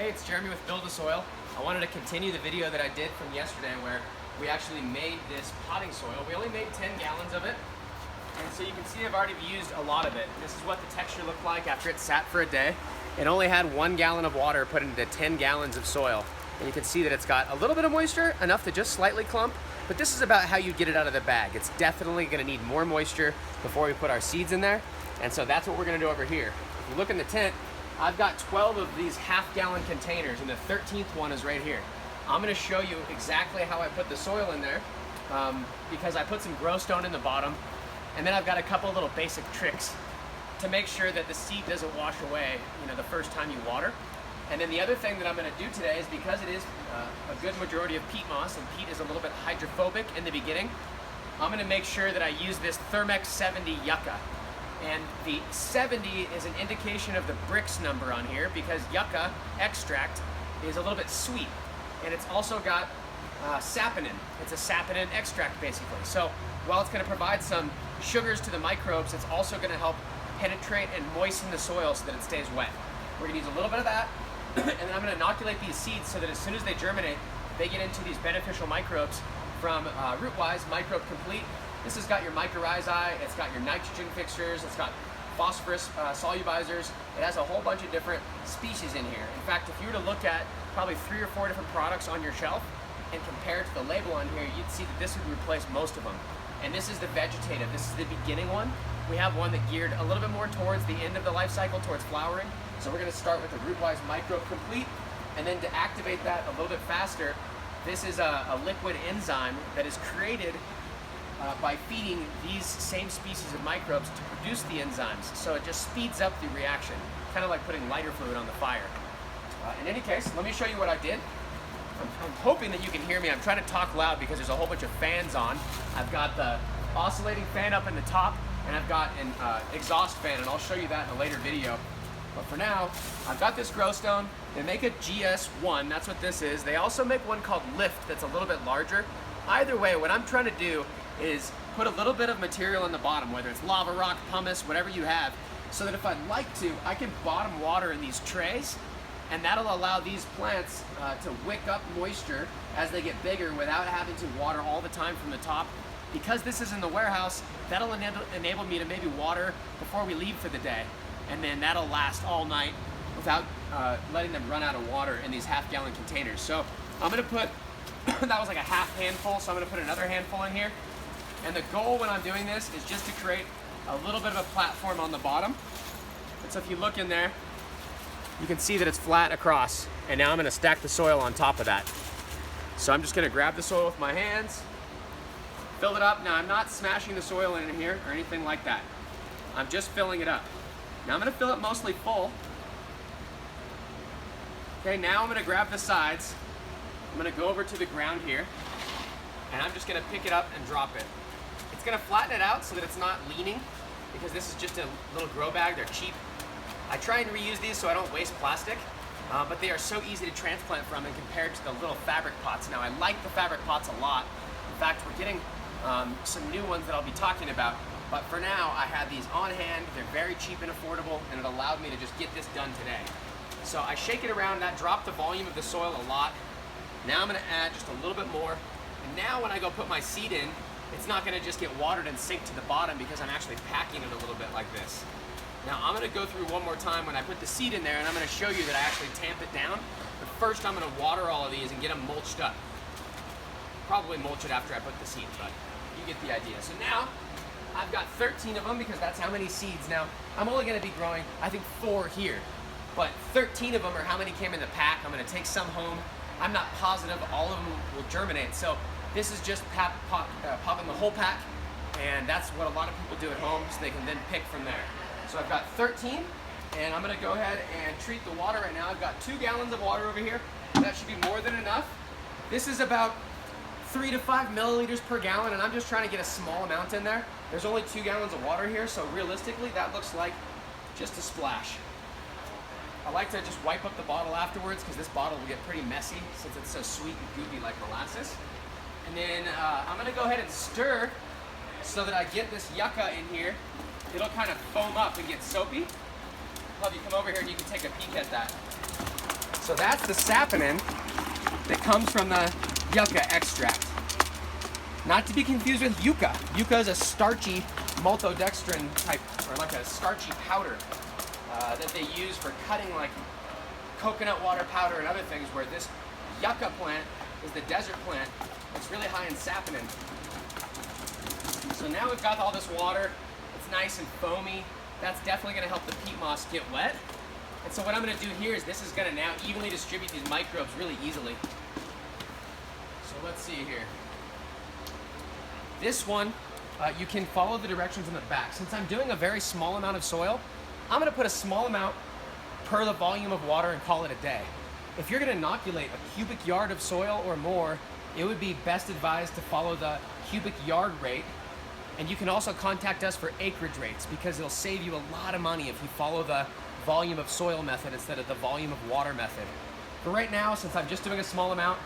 Hey, it's Jeremy with BuildASoil. I wanted to continue the video that I did from yesterday where we actually made this potting soil. We only made 10 gallons of it. And so you can see I've already used a lot of it. This is what the texture looked like after it sat for a day. It only had 1 gallon of water put into 10 gallons of soil. And you can see that it's got a little bit of moisture, enough to just slightly clump. But this is about how you get it out of the bag. It's definitely gonna need more moisture before we put our seeds in there. And so that's what we're gonna do over here. If you look in the tent, I've got 12 of these half-gallon containers, and the 13th one is right here. I'm gonna show you exactly how I put the soil in there because I put some grow stone in the bottom, and then I've got a couple little basic tricks to make sure that the seed doesn't wash away, the first time you water. And then the other thing that I'm gonna do today is because it is a good majority of peat moss, and peat is a little bit hydrophobic in the beginning, I'm gonna make sure that I use this Thermex 70 yucca. And the 70 is an indication of the Brix number on here because yucca extract is a little bit sweet. And it's also got saponin. It's a saponin extract basically. So while it's gonna provide some sugars to the microbes, it's also gonna help penetrate and moisten the soil so that it stays wet. We're gonna use a little bit of that, and then I'm gonna inoculate these seeds so that as soon as they germinate, they get into these beneficial microbes from Rootwise Microbe Complete. This has got your mycorrhizae, it's got your nitrogen fixtures, it's got phosphorus solubizers. It has a whole bunch of different species in here. In fact, if you were to look at probably 3 or 4 different products on your shelf and compare it to the label on here, you'd see that this would replace most of them. And this is the vegetative, this is the beginning one. We have one that geared a little bit more towards the end of the life cycle, towards flowering. So we're gonna start with the Rootwise Microbe Complete, and then to activate that a little bit faster, this is a liquid enzyme that is created by feeding these same species of microbes to produce the enzymes. So it just speeds up the reaction, kind of like putting lighter fluid on the fire. In any case, let me show you what I did. I'm hoping that you can hear me. I'm trying to talk loud because there's a whole bunch of fans on. I've got the oscillating fan up in the top, and I've got an exhaust fan, and I'll show you that in a later video. But for now, I've got this grow stone. They make a GS1, that's what this is. They also make one called Lift that's a little bit larger. Either way, what I'm trying to do is put a little bit of material in the bottom, whether it's lava rock, pumice, whatever you have, so that if I'd like to, I can bottom water in these trays, and that'll allow these plants to wick up moisture as they get bigger without having to water all the time from the top. Because this is in the warehouse, that'll enable me to maybe water before we leave for the day, and then that'll last all night without letting them run out of water in these half-gallon containers. So I'm gonna put, that was like a half handful, so I'm gonna put another handful in here. And the goal when I'm doing this is just to create a little bit of a platform on the bottom. And so if you look in there, you can see that it's flat across. And now I'm gonna stack the soil on top of that. So I'm just gonna grab the soil with my hands, fill it up. Now I'm not smashing the soil in here or anything like that. I'm just filling it up. Now I'm gonna fill it mostly full. Okay, now I'm gonna grab the sides. I'm gonna go over to the ground here, and I'm just gonna pick it up and drop it. It's gonna flatten it out so that it's not leaning, because this is just a little grow bag, they're cheap. I try and reuse these so I don't waste plastic, but they are so easy to transplant from and compared to the little fabric pots. Now I like the fabric pots a lot. In fact, we're getting some new ones that I'll be talking about, but for now I had these on hand. They're very cheap and affordable, and it allowed me to just get this done today. So I shake it around, that dropped the volume of the soil a lot. Now I'm gonna add just a little bit more. And now when I go put my seed in, it's not gonna just get watered and sink to the bottom because I'm actually packing it a little bit like this. Now I'm gonna go through one more time when I put the seed in there, and I'm gonna show you that I actually tamp it down. But first I'm gonna water all of these and get them mulched up. Probably mulch it after I put the seed, but you get the idea. So now I've got 13 of them because that's how many seeds. Now I'm only gonna be growing, I think 4 here, but 13 of them are how many came in the pack. I'm gonna take some home. I'm not positive all of them will germinate. So this is just popping the whole pack, and that's what a lot of people do at home, so they can then pick from there. So I've got 13, and I'm gonna go ahead and treat the water right now. I've got 2 gallons of water over here. That should be more than enough. This is about 3 to 5 milliliters per gallon, and I'm just trying to get a small amount in there. There's only 2 gallons of water here, so realistically, that looks like just a splash. I like to just wipe up the bottle afterwards because this bottle will get pretty messy since it's so sweet and goopy like molasses. And then I'm gonna go ahead and stir so that I get this yucca in here. It'll kind of foam up and get soapy. I'll have you come over here and you can take a peek at that. So that's the saponin that comes from the yucca extract. Not to be confused with yucca. Yucca is a starchy maltodextrin type, or like a starchy powder that they use for cutting like coconut water powder and other things, where this yucca plant is the desert plant. It's really high in saponin. So now we've got all this water. It's nice and foamy. That's definitely going to help the peat moss get wet. And so what I'm going to do here is this is going to now evenly distribute these microbes really easily. So let's see here. This one, you can follow the directions in the back. Since I'm doing a very small amount of soil, I'm going to put a small amount per the volume of water and call it a day. If you're going to inoculate a cubic yard of soil or more, it would be best advised to follow the cubic yard rate. And you can also contact us for acreage rates, because it'll save you a lot of money if you follow the volume of soil method instead of the volume of water method. But right now, since I'm just doing a small amount,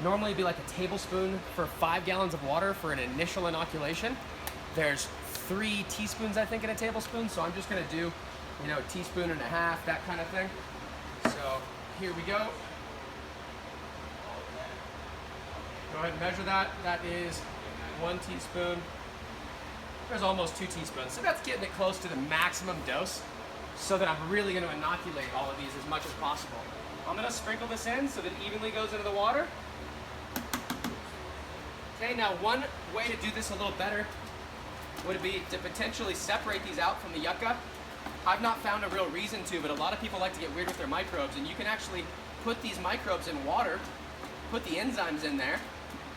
normally it'd be like a tablespoon for 5 gallons of water for an initial inoculation. There's 3 teaspoons, I think, in a tablespoon, so I'm just gonna do, you know, a teaspoon and a half, that kind of thing. So here we go. Go ahead and measure that. That is 1 teaspoon. There's almost 2 teaspoons. So that's getting it close to the maximum dose, so that I'm really gonna inoculate all of these as much as possible. I'm gonna sprinkle this in so that it evenly goes into the water. Okay, now one way to do this a little better would be to potentially separate these out from the yucca. I've not found a real reason to, but a lot of people like to get weird with their microbes, and you can actually put these microbes in water, put the enzymes in there,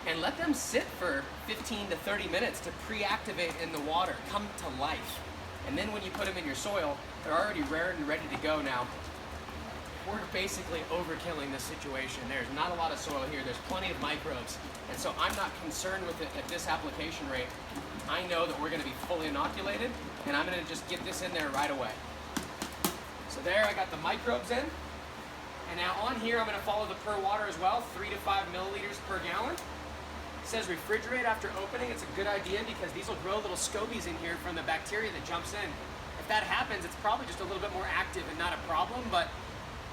and let them sit for 15 to 30 minutes to pre-activate in the water, come to life. And then when you put them in your soil, they're already reared and ready to go now. We're basically overkilling this situation. There's not a lot of soil here. There's plenty of microbes. And so I'm not concerned with it at this application rate. I know that we're gonna be fully inoculated, and I'm gonna just get this in there right away. So there, I got the microbes in. And now on here, I'm gonna follow the per water as well, 3 to 5 milliliters per gallon. It says refrigerate after opening. It's a good idea because these will grow little scobies in here from the bacteria that jumps in. If that happens, it's probably just a little bit more active and not a problem, but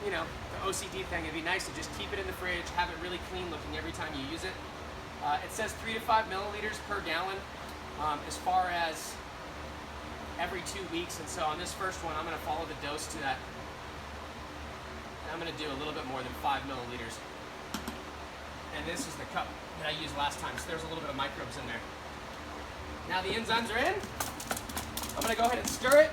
you know, the OCD thing, it'd be nice to just keep it in the fridge, have it really clean looking every time you use it. It says 3 to 5 milliliters per gallon as far as every 2 weeks. And so on this first one, I'm gonna follow the dose to that. And I'm gonna do a little bit more than 5 milliliters. And this is the cup that I used last time, so there's a little bit of microbes in there. Now the enzymes are in. I'm gonna go ahead and stir it.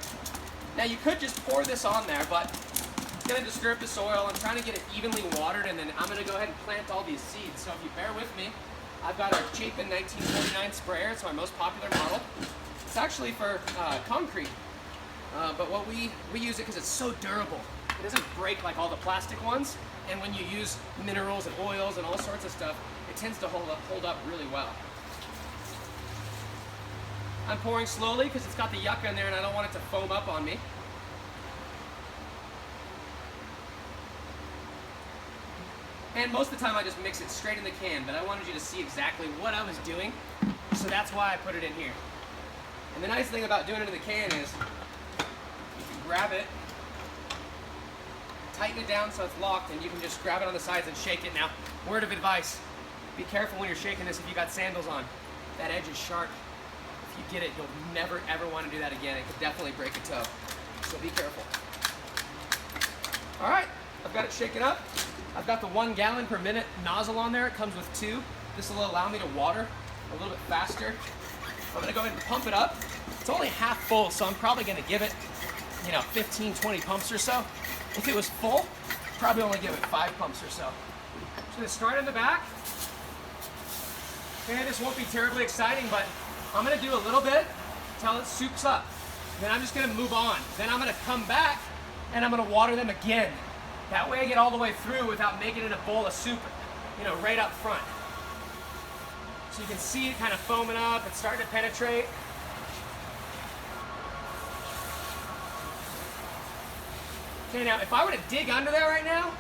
Now you could just pour this on there, but it's gonna disturb the soil. I'm trying to get it evenly watered, and then I'm gonna go ahead and plant all these seeds. So if you bear with me, I've got our Chapin 1949 sprayer. It's my most popular model. It's actually for concrete, but what we use it because it's so durable. It doesn't break like all the plastic ones, and when you use minerals and oils and all sorts of stuff, it tends to hold up really well. I'm pouring slowly because it's got the yucca in there and I don't want it to foam up on me. And most of the time I just mix it straight in the can, but I wanted you to see exactly what I was doing, so that's why I put it in here. And the nice thing about doing it in the can is you can grab it, tighten it down so it's locked, and you can just grab it on the sides and shake it. Now, word of advice, be careful when you're shaking this if you got sandals on. That edge is sharp. If you get it, you'll never ever want to do that again. It could definitely break a toe, so be careful. All right, I've got it shaken up. I've got the 1 gallon per minute nozzle on there. It comes with 2. This will allow me to water a little bit faster. I'm gonna go ahead and pump it up. It's only half full, so I'm probably gonna give it, 15, 20 pumps or so. If it was full, probably only give it 5 pumps or so. Just gonna start in the back. Okay, this won't be terribly exciting, but I'm gonna do a little bit until it soups up. Then I'm just gonna move on. Then I'm gonna come back and I'm gonna water them again. That way I get all the way through without making it a bowl of soup, right up front. So you can see it kind of foaming up, it's starting to penetrate. Okay, now if I were to dig under there right now,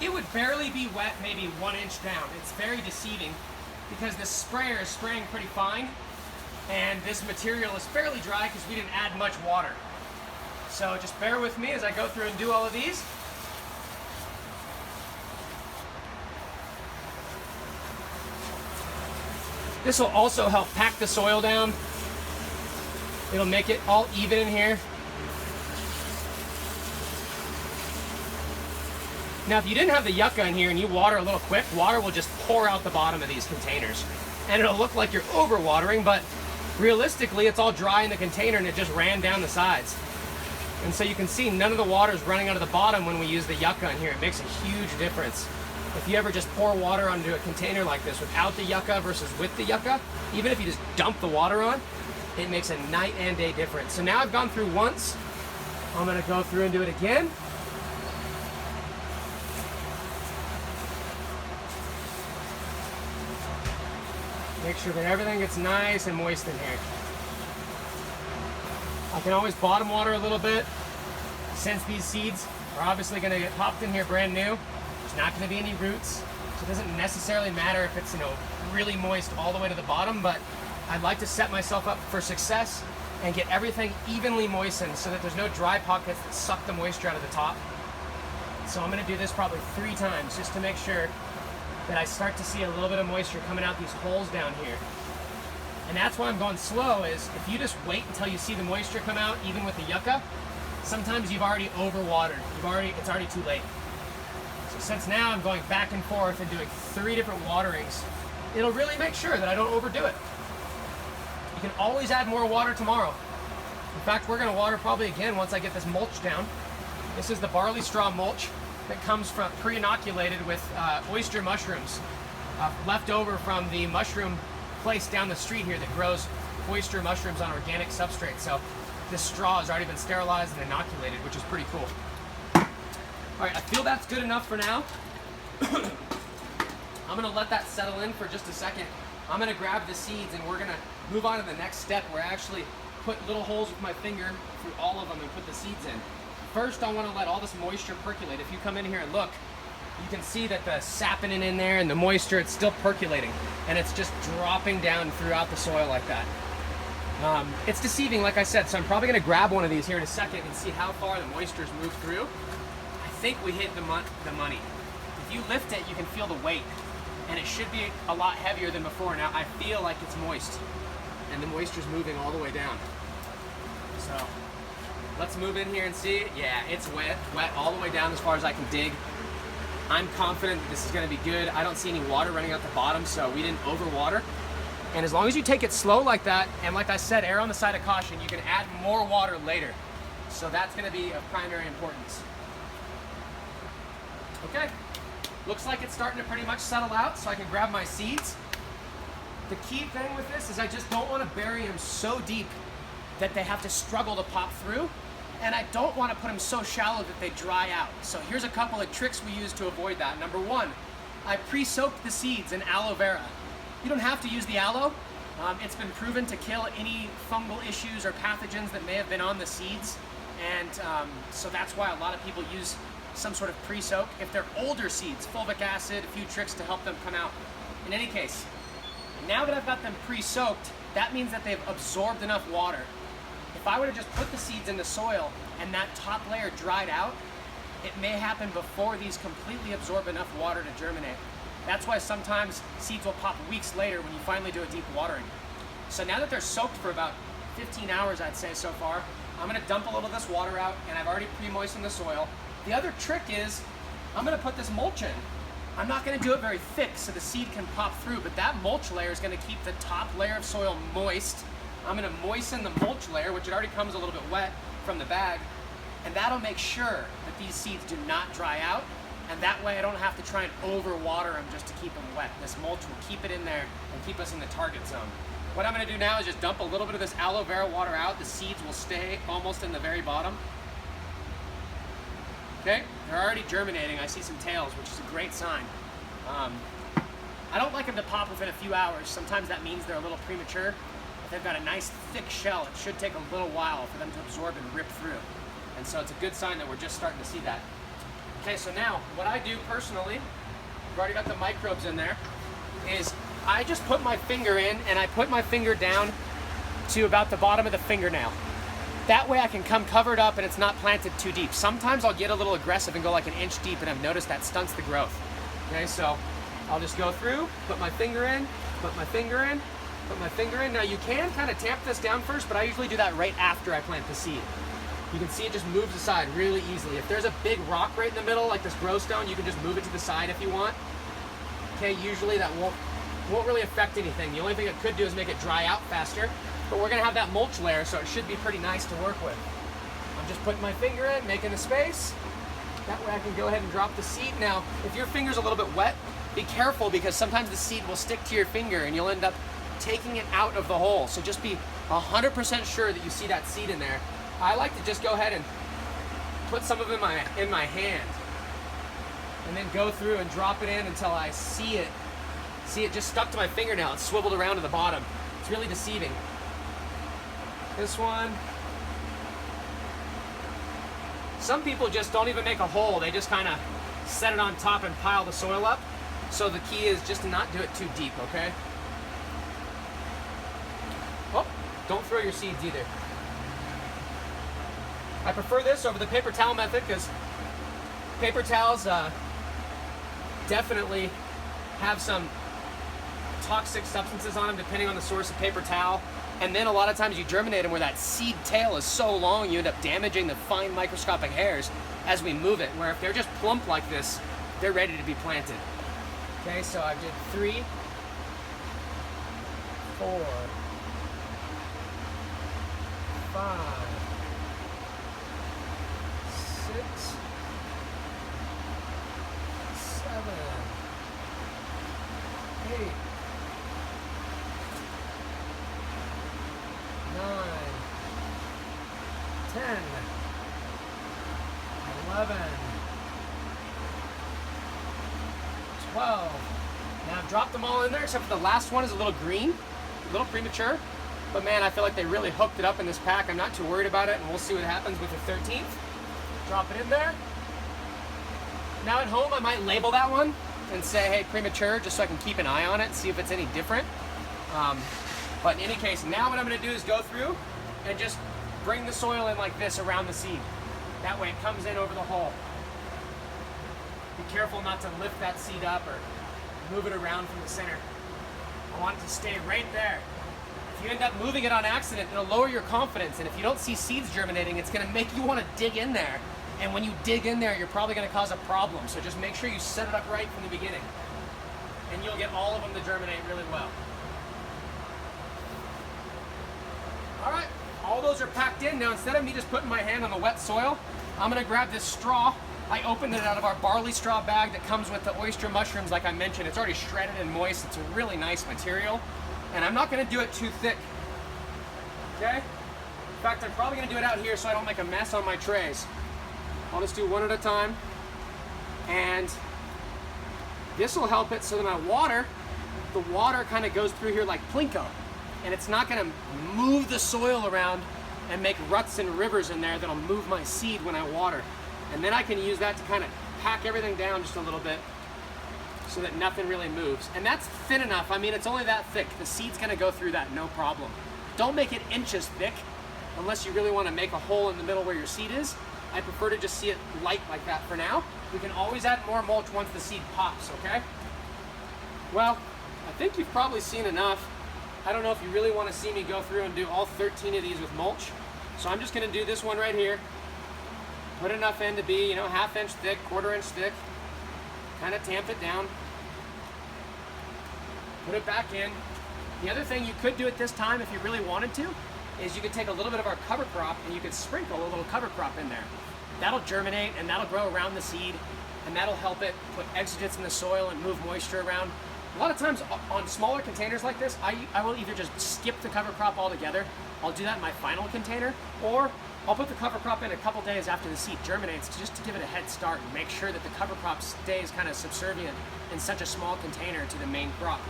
it would barely be wet, maybe 1 inch down. It's very deceiving because this sprayer is spraying pretty fine and this material is fairly dry because we didn't add much water. So just bear with me as I go through and do all of these. This will also help pack the soil down. It'll make it all even in here. Now, if you didn't have the yucca in here and you water a little quick, water will just pour out the bottom of these containers. And it'll look like you're over-watering, but realistically, it's all dry in the container and it just ran down the sides. And so you can see none of the water is running out of the bottom when we use the yucca in here. It makes a huge difference. If you ever just pour water onto a container like this without the yucca versus with the yucca, even if you just dump the water on, it makes a night and day difference. So now I've gone through once. I'm gonna go through and do it again. Make sure that everything gets nice and moist in here. I can always bottom water a little bit. Since these seeds are obviously gonna get popped in here brand new, there's not gonna be any roots. So it doesn't necessarily matter if it's, really moist all the way to the bottom, but I'd like to set myself up for success and get everything evenly moistened so that there's no dry pockets that suck the moisture out of the top. So I'm gonna do this probably 3 times just to make sure that I start to see a little bit of moisture coming out these holes down here. And that's why I'm going slow, is if you just wait until you see the moisture come out, even with the yucca, sometimes you've already overwatered. It's already too late. So since now I'm going back and forth and doing 3 different waterings, it'll really make sure that I don't overdo it. You can always add more water tomorrow. In fact, we're gonna water probably again once I get this mulch down. This is the barley straw mulch that comes from pre-inoculated with oyster mushrooms left over from the mushroom place down the street here that grows oyster mushrooms on organic substrate. So this straw has already been sterilized and inoculated, which is pretty cool. All right, I feel that's good enough for now. I'm gonna let that settle in for just a second. I'm gonna grab the seeds and we're gonna move on to the next step where I actually put little holes with my finger through all of them and put the seeds in. First, I want to let all this moisture percolate. If you come in here and look, you can see that the sapponin in there and the moisture, it's still percolating and it's just dropping down throughout the soil like that. It's deceiving, like I said, so I'm probably going to grab one of these here in a second and see how far the moisture's moved through. I think we hit the money. If you lift it, you can feel the weight and it should be a lot heavier than before. Now, I feel like it's moist and the moisture's moving all the way down. So let's move in here and see. Yeah, it's wet all the way down as far as I can dig. I'm confident that this is gonna be good. I don't see any water running out the bottom, so we didn't overwater. And as long as you take it slow like that, and like I said, err on the side of caution, you can add more water later. So that's gonna be of primary importance. Okay, looks like it's starting to pretty much settle out, so I can grab my seeds. The key thing with this is I just don't wanna bury them so deep that they have to struggle to pop through, and I don't want to put them so shallow that they dry out. So here's a couple of tricks we use to avoid that. Number 1, I pre-soaked the seeds in aloe vera. You don't have to use the aloe. It's been proven to kill any fungal issues or pathogens that may have been on the seeds, and so that's why a lot of people use some sort of pre-soak. If they're older seeds, fulvic acid, a few tricks to help them come out. In any case, now that I've got them pre-soaked, that means that they've absorbed enough water. If I were to just put the seeds in the soil and that top layer dried out, it may happen before these completely absorb enough water to germinate. That's why sometimes seeds will pop weeks later when you finally do a deep watering. So now that they're soaked for about 15 hours, I'd say so far, I'm gonna dump a little of this water out, and I've already pre-moistened the soil. The other trick is, I'm gonna put this mulch in. I'm not gonna do it very thick so the seed can pop through, but that mulch layer is gonna keep the top layer of soil moist. I'm gonna moisten the mulch layer, which it already comes a little bit wet from the bag, and that'll make sure that these seeds do not dry out, and that way I don't have to try and overwater them just to keep them wet. This mulch will keep it in there and keep us in the target zone. What I'm gonna do now is just dump a little bit of this aloe vera water out. The seeds will stay almost in the very bottom. Okay, they're already germinating. I see some tails, which is a great sign. I don't like them to pop within a few hours. Sometimes that means they're a little premature. If they've got a nice thick shell, it should take a little while for them to absorb and rip through. And so it's a good sign that we're just starting to see that. Okay, so now what I do personally, I've already got the microbes in there, is I just put my finger in and I put my finger down to about the bottom of the fingernail. That way I can come covered up and it's not planted too deep. Sometimes I'll get a little aggressive and go like an inch deep, and I've noticed that stunts the growth. Okay, so I'll just go through, put my finger in, put my finger in, put my finger in. Now you can kind of tamp this down first, but I usually do that right after I plant the seed. You can see it just moves aside really easily. If there's a big rock right in the middle, like this grow stone, you can just move it to the side if you want. Okay, usually that won't really affect anything. The only thing it could do is make it dry out faster, but we're gonna have that mulch layer, so it should be pretty nice to work with. I'm just putting my finger in, making a space. That way I can go ahead and drop the seed. Now, if your finger's a little bit wet, be careful because sometimes the seed will stick to your finger and you'll end up taking it out of the hole. So just be 100% sure that you see that seed in there. I like to just go ahead and put some of it in my hand and then go through and drop it in until I see it. See it just stuck to my fingernail. It's swiveled around to the bottom. It's really deceiving. This one. Some people just don't even make a hole. They just kind of set it on top and pile the soil up. So the key is just to not do it too deep, okay? Oh, don't throw your seeds either. I prefer this over the paper towel method because paper towels definitely have some toxic substances on them depending on the source of paper towel. And then a lot of times you germinate them where that seed tail is so long you end up damaging the fine microscopic hairs as we move it, where if they're just plump like this, they're ready to be planted. Okay, so I did 3, 4, 5, 6, 7, 8, 9, 10, 11, 12. Now I've dropped them all in there except for the last one is a little green, a little premature. But man, I feel like they really hooked it up in this pack. I'm not too worried about it, and we'll see what happens with the 13th. Drop it in there. Now at home, I might label that one and say, hey, premature, just so I can keep an eye on it and see if it's any different. But in any case, now what I'm gonna do is go through and just bring the soil in like this around the seed. That way it comes in over the hole. Be careful not to lift that seed up or move it around from the center. I want it to stay right there. If you end up moving it on accident, it'll lower your confidence, and if you don't see seeds germinating, it's gonna make you wanna dig in there. And when you dig in there, you're probably gonna cause a problem. So just make sure you set it up right from the beginning, and you'll get all of them to germinate really well. All right, all those are packed in. Now, instead of me just putting my hand on the wet soil, I'm gonna grab this straw. I opened it out of our barley straw bag that comes with the oyster mushrooms, like I mentioned. It's already shredded and moist. It's a really nice material. And I'm not gonna do it too thick, okay? In fact, I'm probably gonna do it out here so I don't make a mess on my trays. I'll just do one at a time. And this will help it so that my water, the water kind of goes through here like plinko. And it's not gonna move the soil around and make ruts and rivers in there that'll move my seed when I water. And then I can use that to kind of pack everything down just a little bit so that nothing really moves. And that's thin enough. I mean, it's only that thick. The seed's gonna go through that, no problem. Don't make it inches thick unless you really wanna make a hole in the middle where your seed is. I prefer to just see it light like that for now. We can always add more mulch once the seed pops, okay? Well, I think you've probably seen enough. I don't know if you really wanna see me go through and do all 13 of these with mulch. So I'm just gonna do this one right here. Put enough in to be, 1/2 inch thick, 1/4 inch thick. Kind of tamp it down. Put it back in. The other thing you could do at this time, if you really wanted to, is you could take a little bit of our cover crop and you could sprinkle a little cover crop in there. That'll germinate and that'll grow around the seed, and that'll help it put exudates in the soil and move moisture around. A lot of times on smaller containers like this, I will either just skip the cover crop altogether. I'll do that in my final container, or I'll put the cover crop in a couple days after the seed germinates just to give it a head start and make sure that the cover crop stays kind of subservient in such a small container to the main crop.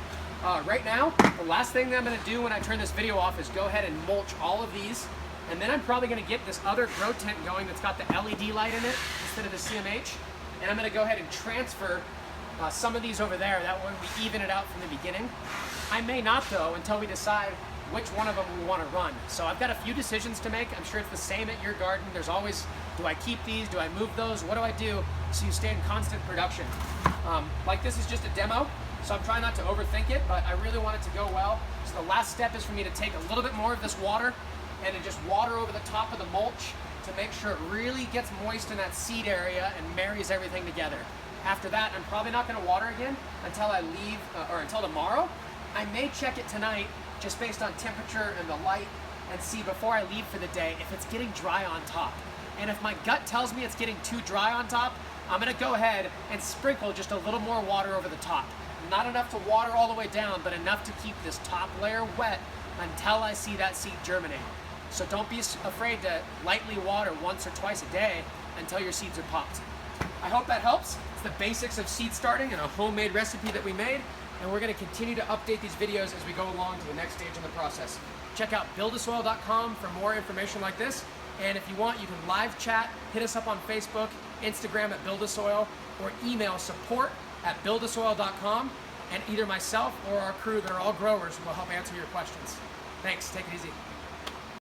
Right now, the last thing that I'm gonna do when I turn this video off is go ahead and mulch all of these, and then I'm probably gonna get this other grow tent going that's got the LED light in it instead of the CMH, and I'm gonna go ahead and transfer some of these over there. That way we even it out from the beginning. I may not though until we decide which one of them we want to run. So I've got a few decisions to make. I'm sure it's the same at your garden. There's always, do I keep these? Do I move those? What do I do so you stay in constant production? Like this is just a demo, so I'm trying not to overthink it, but I really want it to go well. So the last step is for me to take a little bit more of this water and to just water over the top of the mulch to make sure it really gets moist in that seed area and marries everything together. After that, I'm probably not gonna water again until I leave, or until tomorrow. I may check it tonight just based on temperature and the light and see before I leave for the day if it's getting dry on top. And if my gut tells me it's getting too dry on top, I'm gonna go ahead and sprinkle just a little more water over the top. Not enough to water all the way down, but enough to keep this top layer wet until I see that seed germinate. So don't be afraid to lightly water once or twice a day until your seeds are popped. I hope that helps. It's the basics of seed starting and a homemade recipe that we made, and we're gonna continue to update these videos as we go along to the next stage in the process. Check out BuildASoil.com for more information like this, and if you want, you can live chat, hit us up on Facebook, Instagram at BuildASoil, or email support@BuildASoil.com, and either myself or our crew, that are all growers, will help answer your questions. Thanks, take it easy.